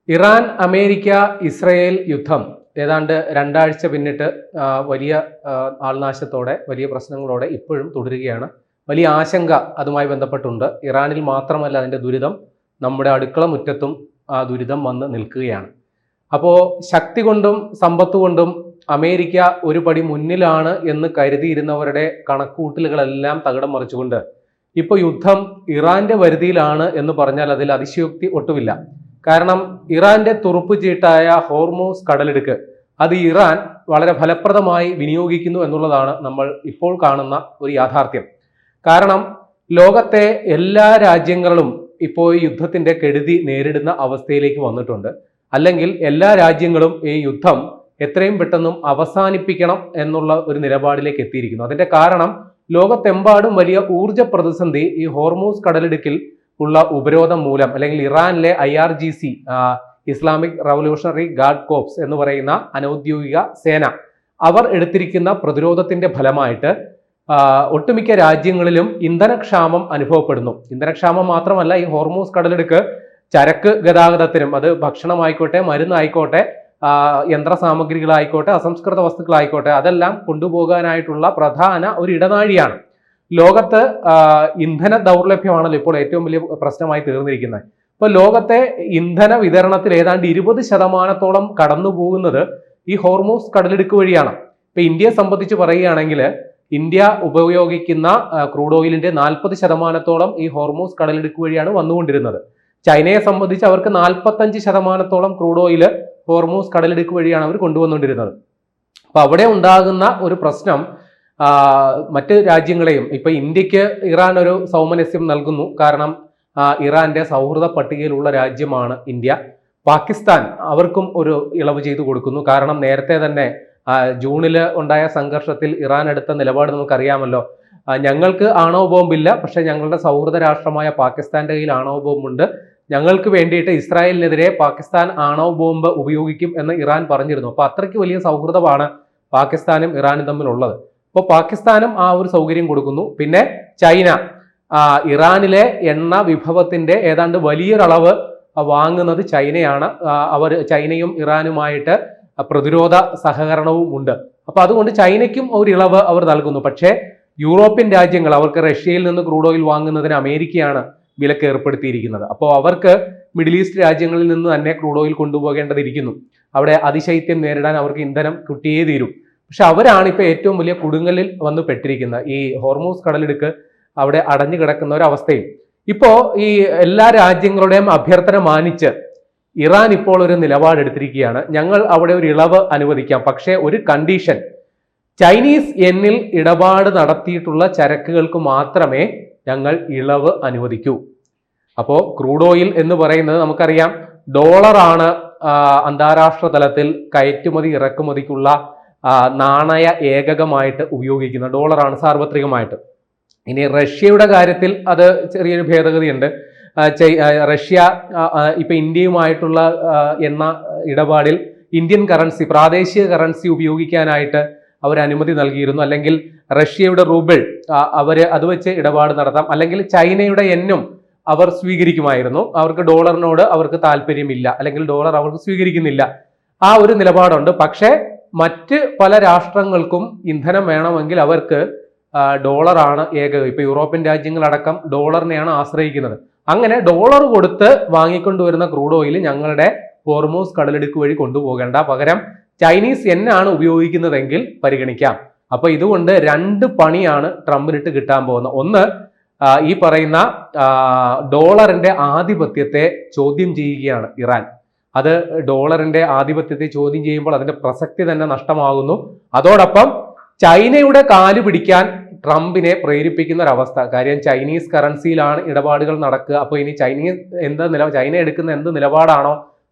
Iran America Israel യുദ്ധം ഏതാണ്ട് രണ്ടാഴ്ച പിന്നിട്ട് വലിയ ആൾനാശത്തോടെ വലിയ പ്രശ്നങ്ങളോടെ ഇപ്പോഴും തുടരുകയാണ്. വലിയ ആശങ്ക അതുമായി ബന്ധപ്പെട്ടുണ്ട്. ഇറാനിൽ മാത്രമല്ല അതിൻ്റെ ദുരിതം, നമ്മുടെ അടുക്കള മുറ്റത്തും ആ ദുരിതം വന്ന് നിൽക്കുകയാണ്. അപ്പോൾ ശക്തി കൊണ്ടും സമ്പത്ത് കൊണ്ടും അമേരിക്ക ഒരു പടി മുന്നിലാണ് എന്ന് കരുതിയിരുന്നവരുടെ കണക്കുകൂട്ടലുകളെല്ലാം തകിടം മറിച്ചുകൊണ്ട് ഇപ്പോൾ യുദ്ധം ഇറാന്റെ വരുതിയിലാണ് എന്ന് പറഞ്ഞാൽ അതിൽ അതിശയോക്തി ഒട്ടുമില്ല. കാരണം ഇറാന്റെ തുറുപ്പ് ചീട്ടായ ഹോർമൂസ് കടലിടുക്ക് അത് ഇറാൻ വളരെ ഫലപ്രദമായി വിനിയോഗിക്കുന്നു എന്നുള്ളതാണ് നമ്മൾ ഇപ്പോൾ കാണുന്ന ഒരു യാഥാർത്ഥ്യം. കാരണം ലോകത്തെ എല്ലാ രാജ്യങ്ങളും ഇപ്പോൾ ഈ യുദ്ധത്തിന്റെ കെടുതി നേരിടുന്ന അവസ്ഥയിലേക്ക് വന്നിട്ടുണ്ട്. അല്ലെങ്കിൽ എല്ലാ രാജ്യങ്ങളും ഈ യുദ്ധം എത്രയും പെട്ടെന്നും അവസാനിപ്പിക്കണം എന്നുള്ള ഒരു നിലപാടിലേക്ക് എത്തിയിരിക്കുന്നു. അതിന്റെ കാരണം ലോകത്തെമ്പാടും വലിയ ഊർജ പ്രതിസന്ധി ഈ ഹോർമൂസ് കടലിടുക്കിൽ ഉള്ള ഉപരോധം മൂലം, അല്ലെങ്കിൽ ഇറാനിലെ IRGC Islamic revolutionary guard corps എന്ന് പറയുന്ന അനൗദ്യോഗിക സേന അവർ എടുത്തിരിക്കുന്ന പ്രതിരോധത്തിന്റെ ഫലമായിട്ട് ഒട്ടുമിക്ക രാജ്യങ്ങളിലും ഇന്ധനക്ഷാമം അനുഭവപ്പെടുന്നു. ഇന്ധനക്ഷാമം മാത്രമല്ല, ഈ ഹോർമൂസ് കടലിടുക്ക് ചരക്ക് ഗതാഗതത്തിനും, അത് ഭക്ഷണമായിക്കോട്ടെ, മരുന്നായിക്കോട്ടെ, യന്ത്രസാമഗ്രികളായിക്കോട്ടെ, അസംസ്കൃത വസ്തുക്കളായിക്കോട്ടെ, അതെല്ലാം കൊണ്ടുപോകാനായിട്ടുള്ള പ്രധാന ഒരു ഇടനാഴിയാണ്. ലോകത്ത് ഇന്ധന ദൗർലഭ്യമാണല്ലോ ഇപ്പോൾ ഏറ്റവും വലിയ പ്രശ്നമായി തീർന്നിരിക്കുന്നത്. ഇപ്പൊ ലോകത്തെ ഇന്ധന വിതരണത്തിൽ ഏതാണ്ട് 20% കടന്നു പോകുന്നത് ഈ ഹോർമൂസ് കടലിടുക്ക് വഴിയാണ്. ഇപ്പൊ ഇന്ത്യയെ സംബന്ധിച്ച് പറയുകയാണെങ്കിൽ ഇന്ത്യ ഉപയോഗിക്കുന്ന ക്രൂഡ് ഓയിലിന്റെ 40% ഈ ഹോർമൂസ് കടലിടുക്ക് വഴിയാണ് വന്നുകൊണ്ടിരുന്നത്. ചൈനയെ സംബന്ധിച്ച് അവർക്ക് 45% ക്രൂഡ് ഓയിൽ ഹോർമൂസ് കടലിടുക്ക് വഴിയാണ് അവർ കൊണ്ടുവന്നുകൊണ്ടിരുന്നത്. അപ്പൊ അവിടെ ഉണ്ടാകുന്ന ഒരു പ്രശ്നം മറ്റ് രാജ്യങ്ങളെയും, ഇപ്പൊ ഇന്ത്യക്ക് ഇറാൻ ഒരു സൗമനസ്യം നൽകുന്നു. കാരണം ഇറാന്റെ സൗഹൃദ പട്ടികയിലുള്ള രാജ്യമാണ് ഇന്ത്യ. പാകിസ്ഥാൻ അവർക്കും ഒരു ഇളവ് ചെയ്തു കൊടുക്കുന്നു. കാരണം നേരത്തെ തന്നെ ജൂണിൽ ഉണ്ടായ സംഘർഷത്തിൽ ഇറാൻ എടുത്ത നിലപാട് നമുക്കറിയാമല്ലോ. ഞങ്ങൾക്ക് ആണവ ബോംബില്ല, പക്ഷെ ഞങ്ങളുടെ സൗഹൃദ രാഷ്ട്രമായ പാകിസ്ഥാന്റെ കയ്യിൽ ആണവ ബോംബുണ്ട്, ഞങ്ങൾക്ക് വേണ്ടിയിട്ട് ഇസ്രായേലിനെതിരെ പാകിസ്ഥാൻ ആണവ ബോംബ് ഉപയോഗിക്കും എന്ന് ഇറാൻ പറഞ്ഞിരുന്നു. അപ്പൊ അത്രയ്ക്ക് വലിയ സൗഹൃദമാണ് പാകിസ്ഥാനും ഇറാനും തമ്മിലുള്ളത്. അപ്പോൾ പാകിസ്ഥാനും ആ ഒരു സൗകര്യം കൊടുക്കുന്നു. പിന്നെ ചൈന ഇറാനിലെ എണ്ണ വിഭവത്തിന്റെ ഏതാണ്ട് വലിയൊരളവ് വാങ്ങുന്നത് ചൈനയാണ്. ചൈനയും ഇറാനുമായിട്ട് പ്രതിരോധ സഹകരണവും ഉണ്ട്. അപ്പൊ അതുകൊണ്ട് ചൈനയ്ക്കും ഒരു ഇളവ് അവർ നൽകുന്നു. പക്ഷേ യൂറോപ്യൻ രാജ്യങ്ങൾ, അവർക്ക് റഷ്യയിൽ നിന്ന് ക്രൂഡ് ഓയിൽ വാങ്ങുന്നതിന് അമേരിക്കയാണ് വിലക്ക് ഏർപ്പെടുത്തിയിരിക്കുന്നത്. അപ്പോൾ അവർക്ക് മിഡിൽ ഈസ്റ്റ് രാജ്യങ്ങളിൽ നിന്ന് തന്നെ ക്രൂഡ് ഓയിൽ കൊണ്ടുപോകേണ്ടതിരിക്കുന്നു. അവിടെ അതിശൈത്യം നേരിടാൻ അവർക്ക് ഇന്ധനം കിട്ടിയേ തീരും. പക്ഷെ അവരാണ് ഇപ്പൊ ഏറ്റവും വലിയ കുടുങ്ങലിൽ വന്ന് പെട്ടിരിക്കുന്നത്. ഈ ഹോർമൂസ് കടലിടുക്ക് അവിടെ അടഞ്ഞു കിടക്കുന്ന ഒരു അവസ്ഥയും. ഇപ്പോ ഈ എല്ലാ രാജ്യങ്ങളുടെയും അഭ്യർത്ഥന മാനിച്ച് ഇറാൻ ഇപ്പോൾ ഒരു നിലപാടെടുത്തിരിക്കുകയാണ്. ഞങ്ങൾ അവിടെ ഒരു ഇളവ് അനുവദിക്കാം, പക്ഷേ ഒരു കണ്ടീഷൻ, ചൈനീസ് യെന്നിൽ ഇടപാട് നടത്തിയിട്ടുള്ള ചരക്കുകൾക്ക് മാത്രമേ ഞങ്ങൾ ഇളവ് അനുവദിക്കൂ. അപ്പോൾ ക്രൂഡ് ഓയിൽ എന്ന് പറയുന്നത് നമുക്കറിയാം ഡോളറാണ് അന്താരാഷ്ട്ര തലത്തിൽ കയറ്റുമതി ഇറക്കുമതിക്കുള്ള നാണയ ഏകകമായിട്ട് ഉപയോഗിക്കുന്നത്. ഡോളറാണ് സാർവത്രികമായിട്ട്. ഇനി റഷ്യയുടെ കാര്യത്തിൽ അത് ചെറിയൊരു ഭേദഗതിയുണ്ട്. റഷ്യ ഇപ്പൊ ഇന്ത്യയുമായിട്ടുള്ള എണ്ണ ഇടപാടിൽ ഇന്ത്യൻ കറൻസി, പ്രാദേശിക കറൻസി ഉപയോഗിക്കാനായിട്ട് അവർ അനുമതി നൽകിയിരുന്നു. അല്ലെങ്കിൽ റഷ്യയുടെ റൂബിൾ അത് വെച്ച് ഇടപാട് നടത്താം. അല്ലെങ്കിൽ ചൈനയുടെ യെന്നും അവർ സ്വീകരിക്കുമായിരുന്നു. അവർക്ക് ഡോളറിനോട് അവർക്ക് താല്പര്യമില്ല, അല്ലെങ്കിൽ ഡോളർ അവർക്ക് സ്വീകരിക്കുന്നില്ല. ആ ഒരു നിലപാടുണ്ട്. പക്ഷേ മറ്റ് പല രാഷ്ട്രങ്ങൾക്കും ഇന്ധനം വേണമെങ്കിൽ അവർക്ക് ഡോളറാണ് ഏക. ഇപ്പൊ യൂറോപ്യൻ രാജ്യങ്ങളടക്കം ഡോളറിനെയാണ് ആശ്രയിക്കുന്നത്. അങ്ങനെ ഡോളർ കൊടുത്ത് വാങ്ങിക്കൊണ്ടുവരുന്ന ക്രൂഡ് ഓയിൽ ഞങ്ങളുടെ ഹോർമൂസ് കടലിടുക്ക് വഴി കൊണ്ടുപോകേണ്ട, പകരം ചൈനീസ് യെന്നാണ് ഉപയോഗിക്കുന്നതെങ്കിൽ പരിഗണിക്കാം. അപ്പൊ ഇതുകൊണ്ട് രണ്ട് പണിയാണ് ട്രംപിനിട്ട് കിട്ടാൻ പോകുന്നത്. ഒന്ന്, ഈ പറയുന്ന ഡോളറിന്റെ ആധിപത്യത്തെ ചോദ്യം ചെയ്യുകയാണ് ഇറാൻ. അത് ഡോളറിന്റെ ആധിപത്യത്തെ ചോദ്യം ചെയ്യുമ്പോൾ അതിന്റെ പ്രസക്തി തന്നെ നഷ്ടമാകുന്നു. അതോടൊപ്പം ചൈനയുടെ കാല് പിടിക്കാൻ ട്രംപിനെ പ്രേരിപ്പിക്കുന്ന ഒരവസ്ഥ. കാര്യം ചൈനീസ് കറൻസിയിലാണ് ഇടപാടുകൾ നടക്കുക. അപ്പോൾ ഇനി ചൈന എടുക്കുന്ന എന്ത് നിലപാടാണോ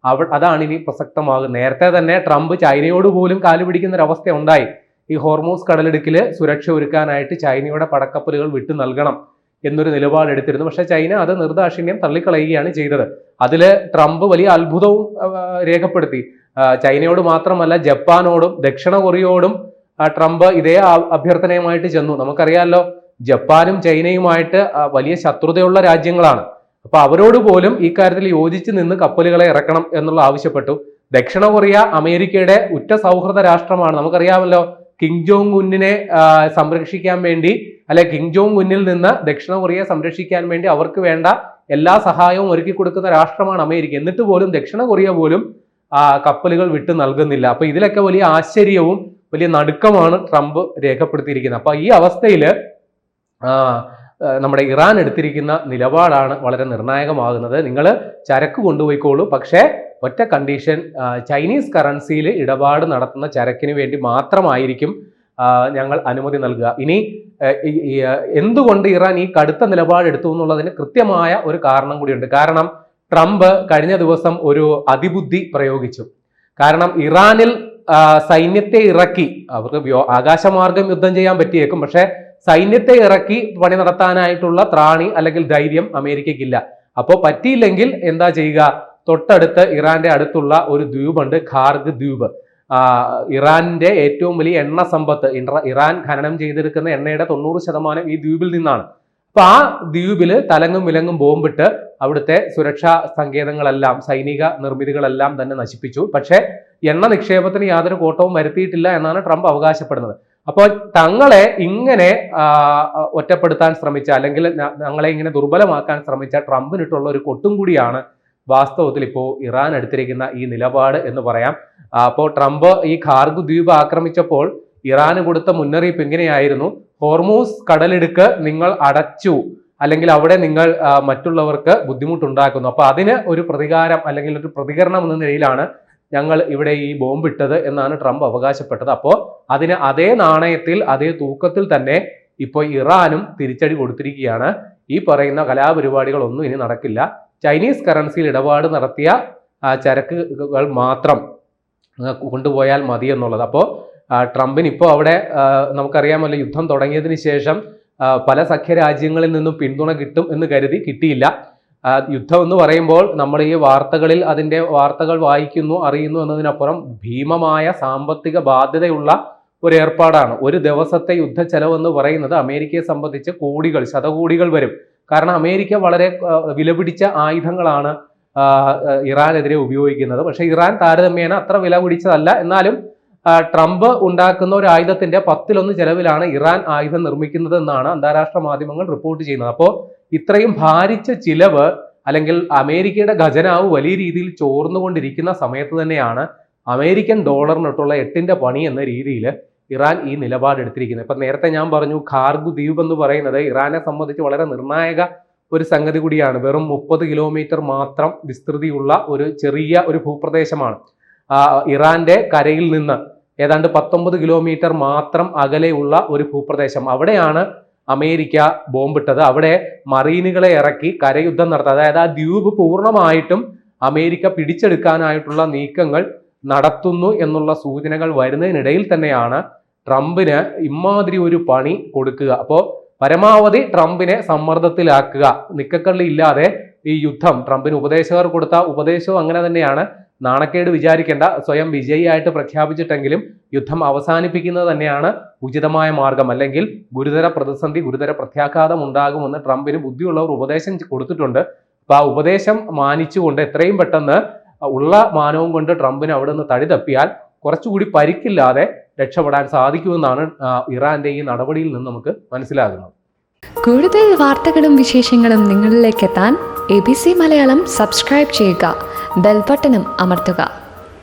അതാണ് ഇനി പ്രസക്തമാകുന്നത്. നേരത്തെ തന്നെ ട്രംപ് ചൈനയോട് പോലും കാല് പിടിക്കുന്ന ഒരവസ്ഥ ഉണ്ടായി. ഈ ഹോർമൂസ് കടലിടുക്കിൽ സുരക്ഷ ഒരുക്കാനായിട്ട് ചൈനയുടെ പടക്കപ്പലുകൾ വിട്ടു നൽകണം എന്നൊരു നിലപാടെടുത്തിരുന്നു. പക്ഷെ ചൈന അത് നിർദാക്ഷിണ്യം തള്ളിക്കളയുകയാണ് ചെയ്തത്. അതില് ട്രംപ് വലിയ അത്ഭുതവും രേഖപ്പെടുത്തി. ചൈനയോട് മാത്രമല്ല, ജപ്പാനോടും ദക്ഷിണ കൊറിയയോടും ട്രംപ് ഇതേ അഭ്യർത്ഥനയുമായിട്ട് ചെന്നു. നമുക്കറിയാമല്ലോ, ജപ്പാനും ചൈനയുമായിട്ട് വലിയ ശത്രുതയുള്ള രാജ്യങ്ങളാണ്. അപ്പൊ അവരോട് പോലും ഈ കാര്യത്തിൽ യോജിച്ച് നിന്ന് കപ്പലുകളെ ഇറക്കണം എന്നുള്ള ആവശ്യപ്പെട്ടു. ദക്ഷിണ കൊറിയ അമേരിക്കയുടെ ഉറ്റ സൗഹൃദ രാഷ്ട്രമാണ്. നമുക്കറിയാമല്ലോ, കിം ജോങ് ഉന്നിനെ സംരക്ഷിക്കാൻ വേണ്ടി, അല്ലെ കിം ജോങ് ഉന്നിൽ നിന്ന് ദക്ഷിണ കൊറിയയെ സംരക്ഷിക്കാൻ വേണ്ടി അവർക്ക് വേണ്ട എല്ലാ സഹായവും ഒരുക്കി കൊടുക്കുന്ന രാഷ്ട്രമാണ് അമേരിക്ക. എന്നിട്ട് പോലും ദക്ഷിണ കൊറിയ പോലും കപ്പലുകൾ വിട്ടു നൽകുന്നില്ല. അപ്പൊ ഇതിലൊക്കെ വലിയ ആശ്ചര്യവും വലിയ നടുക്കമാണ് ട്രംപ് രേഖപ്പെടുത്തിയിരിക്കുന്നത്. അപ്പൊ ഈ അവസ്ഥയിൽ നമ്മുടെ ഇറാൻ എടുത്തിരിക്കുന്ന നിലപാടാണ് വളരെ നിർണായകമാകുന്നത്. നിങ്ങൾ ചരക്ക് കൊണ്ടുപോയിക്കോളൂ, പക്ഷേ ഒറ്റ കണ്ടീഷൻ, ചൈനീസ് കറൻസിയിൽ ഇടപാട് നടത്തുന്ന ചരക്കിന് വേണ്ടി മാത്രമായിരിക്കും ഞങ്ങൾ അനുമതി നൽകുക. ഇനി എന്തുകൊണ്ട് ഇറാൻ ഈ കടുത്ത നിലപാട് എടുത്തു എന്നുള്ളതിന് കൃത്യമായ ഒരു കാരണം കൂടിയുണ്ട്. കാരണം ട്രംപ് കഴിഞ്ഞ ദിവസം ഒരു അതിബുദ്ധി പ്രയോഗിച്ചു. കാരണം ഇറാനിൽ സൈന്യത്തെ ഇറക്കി, അവർക്ക് ആകാശമാർഗം യുദ്ധം ചെയ്യാൻ പറ്റിയേക്കും, പക്ഷെ സൈന്യത്തെ ഇറക്കി പണി നടത്താനായിട്ടുള്ള ത്രാണി അല്ലെങ്കിൽ ധൈര്യം അമേരിക്കയ്ക്കില്ല. അപ്പോൾ പറ്റിയില്ലെങ്കിൽ എന്താ ചെയ്യുക? തൊട്ടടുത്ത് ഇറാന്റെ അടുത്തുള്ള ഒരു ദ്വീപുണ്ട്, ഖാർഗ് ദ്വീപ്. ഇറാന്റെ ഏറ്റവും വലിയ എണ്ണ സമ്പത്ത്, ഇറാൻ ഖനനം ചെയ്തെടുക്കുന്ന എണ്ണയുടെ 90% ഈ ദ്വീപിൽ നിന്നാണ്. അപ്പൊ ആ ദ്വീപില് തലങ്ങും വിലങ്ങും ബോംബിട്ട് അവിടുത്തെ സുരക്ഷാ സങ്കേതങ്ങളെല്ലാം, സൈനിക നിർമ്മിതികളെല്ലാം തന്നെ നശിപ്പിച്ചു. പക്ഷെ എണ്ണ നിക്ഷേപത്തിന് യാതൊരു കോട്ടവും വരുത്തിയിട്ടില്ല എന്നാണ് ട്രംപ് അവകാശപ്പെടുന്നത്. അപ്പോൾ തങ്ങളെ ഇങ്ങനെ ഒറ്റപ്പെടുത്താൻ ശ്രമിച്ച, അല്ലെങ്കിൽ ഞങ്ങളെ ഇങ്ങനെ ദുർബലമാക്കാൻ ശ്രമിച്ച ട്രംപിനിട്ടുള്ള ഒരു കൊട്ടും കൂടിയാണ് വാസ്തവത്തിൽ ഇപ്പോൾ ഇറാൻ എടുത്തിരിക്കുന്ന ഈ നിലപാട് എന്ന് പറയാം. അപ്പോൾ ട്രംപ് ഈ ഖാർഗ് ദ്വീപ് ആക്രമിച്ചപ്പോൾ ഇറാന് കൊടുത്ത മുന്നറിയിപ്പ് ഇങ്ങനെയായിരുന്നു: ഹോർമൂസ് കടലിടുക്ക് നിങ്ങൾ അടച്ചു, അല്ലെങ്കിൽ അവിടെ നിങ്ങൾ മറ്റുള്ളവർക്ക് ബുദ്ധിമുട്ടുണ്ടാക്കുന്നു. അപ്പൊ അതിന് ഒരു പ്രതികാരം അല്ലെങ്കിൽ ഒരു പ്രതികരണം എന്ന നിലയിലാണ് ഞങ്ങൾ ഇവിടെ ഈ ബോംബിട്ടത് എന്നാണ് ട്രംപ് അവകാശപ്പെട്ടത്. അപ്പോൾ അതിന് അതേ നാണയത്തിൽ, അതേ തൂക്കത്തിൽ തന്നെ ഇപ്പോൾ ഇറാനും തിരിച്ചടി കൊടുത്തിരിക്കുകയാണ്. ഈ പറയുന്ന കലാപരിപാടികളൊന്നും ഇനി നടക്കില്ല. ചൈനീസ് കറൻസിയിൽ ഇടപാട് നടത്തിയ ചരക്കുകൾ മാത്രം കൊണ്ടുപോയാൽ മതി എന്നുള്ളത്. അപ്പോൾ ട്രംപിന് ഇപ്പോൾ അവിടെ നമുക്കറിയാമല്ലോ, യുദ്ധം തുടങ്ങിയതിന് ശേഷം പല സഖ്യരാജ്യങ്ങളിൽ നിന്നും പിന്തുണ കിട്ടും എന്ന് കരുതി കിട്ടിയില്ല. യുദ്ധം എന്ന് പറയുമ്പോൾ നമ്മൾ ഈ വാർത്തകളിൽ അതിൻ്റെ വാർത്തകൾ വായിക്കുന്നു, അറിയുന്നു എന്നതിനപ്പുറം ഭീമമായ സാമ്പത്തിക ബാധ്യതയുള്ള ഒരു ഏർപ്പാടാണ്. ഒരു ദിവസത്തെ യുദ്ധ ചെലവെന്ന് പറയുന്നത് അമേരിക്കയെ സംബന്ധിച്ച് കോടികൾ, ശതകോടികൾ വരും. കാരണം അമേരിക്ക വളരെ വിലപിടിച്ച ആയുധങ്ങളാണ് ഇറാനെതിരെ ഉപയോഗിക്കുന്നത്. പക്ഷെ ഇറാൻ താരതമ്യേന അത്ര വില പിടിച്ചതല്ല. എന്നാലും ട്രംപ് ഉണ്ടാക്കുന്ന ഒരു ആയുധത്തിന്റെ 10-1 ചെലവിലാണ് ഇറാൻ ആയുധം നിർമ്മിക്കുന്നത് എന്നാണ് അന്താരാഷ്ട്ര മാധ്യമങ്ങൾ റിപ്പോർട്ട് ചെയ്യുന്നത്. അപ്പോൾ ഇത്രയും ഭാരിച്ച ചിലവ്, അല്ലെങ്കിൽ അമേരിക്കയുടെ ഖജനാവ് വലിയ രീതിയിൽ ചോർന്നുകൊണ്ടിരിക്കുന്ന സമയത്ത് തന്നെയാണ് അമേരിക്കൻ ഡോളറിനിട്ടുള്ള 8ന്റെ പണി എന്ന രീതിയിൽ ഇറാൻ ഈ നിലപാടെടുത്തിരിക്കുന്നത്. ഇപ്പൊ നേരത്തെ ഞാൻ പറഞ്ഞു, ഖാർഗ് ദ്വീപ് എന്ന് പറയുന്നത് ഇറാനെ സംബന്ധിച്ച് വളരെ നിർണായക ഒരു സംഗതി കൂടിയാണ്. വെറും 30 കിലോമീറ്റർ മാത്രം വിസ്തൃതിയുള്ള ഒരു ചെറിയ ഒരു ഭൂപ്രദേശമാണ്. ഇറാന്റെ കരയിൽ നിന്ന് ഏതാണ്ട് 19 കിലോമീറ്റർ മാത്രം അകലെയുള്ള ഒരു ഭൂപ്രദേശം. അവിടെയാണ് അമേരിക്ക ബോംബിട്ടത്. അവിടെ മറീനുകളെ ഇറക്കി കരയുദ്ധം നടത്തുക. അതായത് ആ ദ്വീപ് പൂർണ്ണമായിട്ടും അമേരിക്ക പിടിച്ചെടുക്കാനായിട്ടുള്ള നീക്കങ്ങൾ നടത്തുന്നു എന്നുള്ള സൂചനകൾ വരുന്നതിനിടയിൽ തന്നെയാണ് ട്രംപിന് ഇമാതിരി ഒരു പണി കൊടുക്കുക. അപ്പോൾ പരമാവധി ട്രംപിനെ സമ്മർദ്ദത്തിലാക്കുക. നിക്കക്കള്ളി ഇല്ലാതെ ഈ യുദ്ധം, ട്രംപിന് ഉപദേശകർ കൊടുത്ത ഉപദേശവും അങ്ങനെ തന്നെയാണ്. നാണക്കേട് വിചാരിക്കേണ്ട, സ്വയം വിജയിയായിട്ട് പ്രഖ്യാപിച്ചിട്ടെങ്കിലും യുദ്ധം അവസാനിപ്പിക്കുന്നത് തന്നെയാണ് ഉചിതമായ മാർഗം. അല്ലെങ്കിൽ ഗുരുതര പ്രതിസന്ധി, ഗുരുതര പ്രത്യാഘാതം ഉണ്ടാകുമെന്ന് ട്രംപിന് ബുദ്ധിയുള്ളവർ ഉപദേശം കൊടുത്തിട്ടുണ്ട്. അപ്പൊ ആ ഉപദേശം മാനിച്ചുകൊണ്ട് എത്രയും പെട്ടെന്ന് ഉള്ള മാനവും കൊണ്ട് ട്രംപിന് അവിടെ നിന്ന് തടി തപ്പിയാൽ കുറച്ചുകൂടി പരിക്കില്ലാതെ രക്ഷപ്പെടാൻ സാധിക്കുമെന്നാണ് ഇറാന്റെ ഈ നടപടിയിൽ നിന്ന് നമുക്ക് മനസ്സിലാകുന്നത്. കൂടുതൽ വാർത്തകളും വിശേഷങ്ങളും നിങ്ങളിലേക്ക് എത്താൻ ABC മലയാളം സബ്സ്ക്രൈബ് ചെയ്യുക, ബെൽ ബട്ടണും അമർത്തുക.